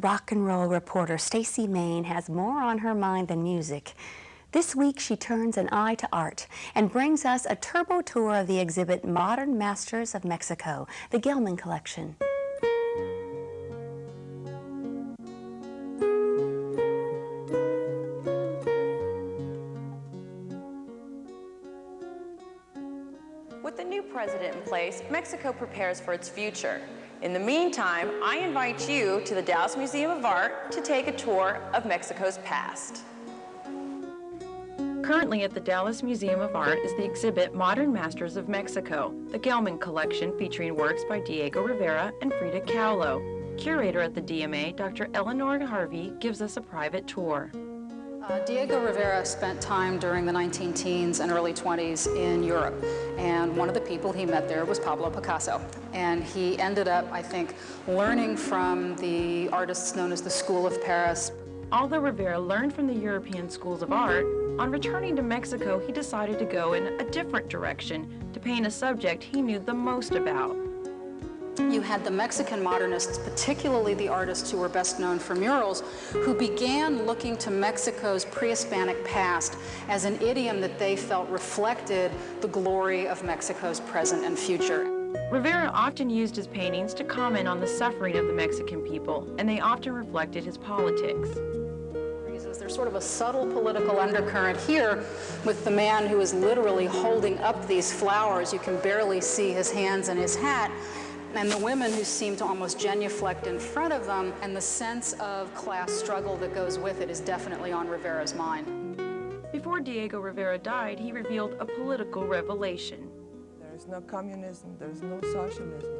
rock and roll reporter Stacy Main has more on her mind than music. This week she turns an eye to art and brings us a turbo tour of the exhibit Modern Masters of Mexico, the Gelman Collection. With the new president in place, Mexico prepares for its future. In the meantime, I invite you to the Dallas Museum of Art to take a tour of Mexico's past. Currently at the Dallas Museum of Art is the exhibit Modern Masters of Mexico, the Gelman Collection, featuring works by Diego Rivera and Frida Kahlo. Curator at the DMA, Dr. Eleanor Harvey, gives us a private tour. Diego Rivera spent time during the 19-teens and early 20s in Europe, and one of the people he met there was Pablo Picasso. And he ended up, I think, learning from the artists known as the School of Paris. Although Rivera learned from the European schools of art, on returning to Mexico, he decided to go in a different direction to paint a subject he knew the most about. You had the Mexican modernists, particularly the artists who were best known for murals, who began looking to Mexico's pre-Hispanic past as an idiom that they felt reflected the glory of Mexico's present and future. Rivera often used his paintings to comment on the suffering of the Mexican people, and they often reflected his politics. There's sort of a subtle political undercurrent here with the man who is literally holding up these flowers. You can barely see his hands and his hat. And the women who seem to almost genuflect in front of them, and the sense of class struggle that goes with it is definitely on Rivera's mind. Before Diego Rivera died, he revealed a political revelation. There is no communism, there is no socialism.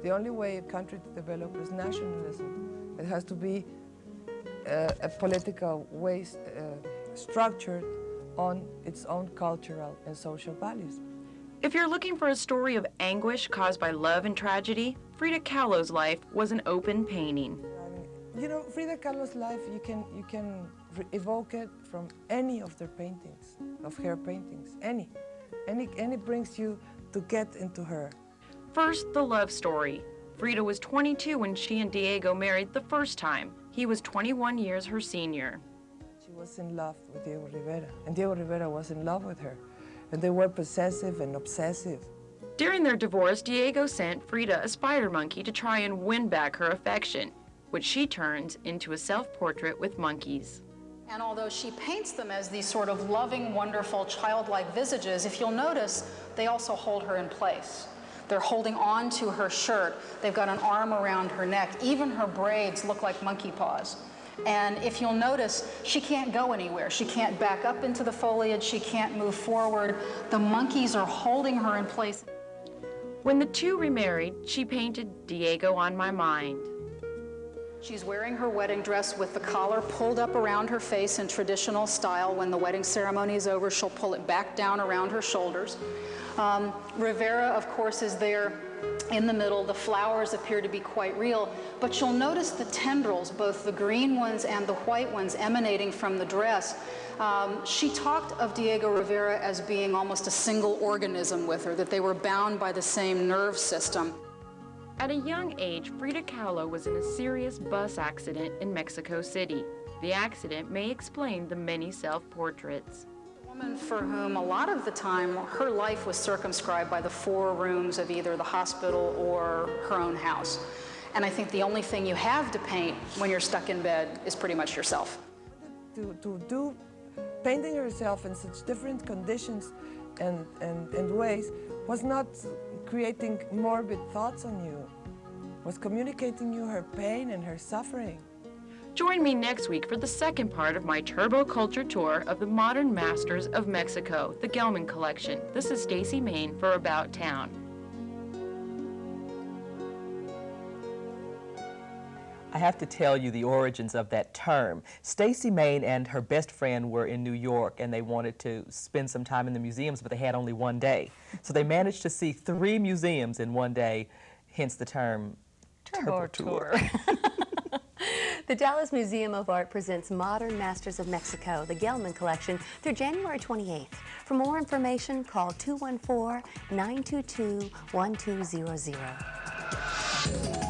The only way a country to develop is nationalism. It has to be a political way structured on its own cultural and social values. If you're looking for a story of anguish caused by love and tragedy, Frida Kahlo's life was an open painting. You know, Frida Kahlo's life, you can evoke it from any of their paintings, of her paintings, any brings you to get into her. First, the love story. Frida was 22 when she and Diego married the first time. He was 21 years her senior. She was in love with Diego Rivera, and Diego Rivera was in love with her. And they were possessive and obsessive. During their divorce, Diego sent Frida a spider monkey to try and win back her affection, which she turns into a self-portrait with monkeys. And although she paints them as these sort of loving, wonderful, childlike visages, if you'll notice, they also hold her in place. They're holding on to her shirt. They've got an arm around her neck. Even her braids look like monkey paws. And if you'll notice, she can't go anywhere. She can't back up into the foliage. She can't move forward. The monkeys are holding her in place. When the two remarried, she painted Diego on My Mind. She's wearing her wedding dress with the collar pulled up around her face in traditional style. When the wedding ceremony is over, she'll pull it back down around her shoulders. Rivera, of course, is there in the middle. The flowers appear to be quite real, but you'll notice the tendrils, both the green ones and the white ones, emanating from the dress. She talked of Diego Rivera as being almost a single organism with her, that they were bound by the same nerve system. At a young age, Frida Kahlo was in a serious bus accident in Mexico City. The accident may explain the many self-portraits. A woman for whom a lot of the time her life was circumscribed by the 4 rooms of either the hospital or her own house. And I think the only thing you have to paint when you're stuck in bed is pretty much yourself. To do painting yourself in such different conditions and ways was not creating morbid thoughts on you, was communicating you her pain and her suffering. Join me next week for the second part of my Turbo Culture tour of the Modern Masters of Mexico, the Gelman Collection. This is Stacy Main for About Town. I have to tell you the origins of that term. Stacy Main and her best friend were in New York, and they wanted to spend some time in the museums, but they had only one day. So they managed to see 3 museums in one day, hence the term Turbo Tour. The Dallas Museum of Art presents Modern Masters of Mexico, the Gelman Collection, through January 28th. For more information, call 214-922-1200.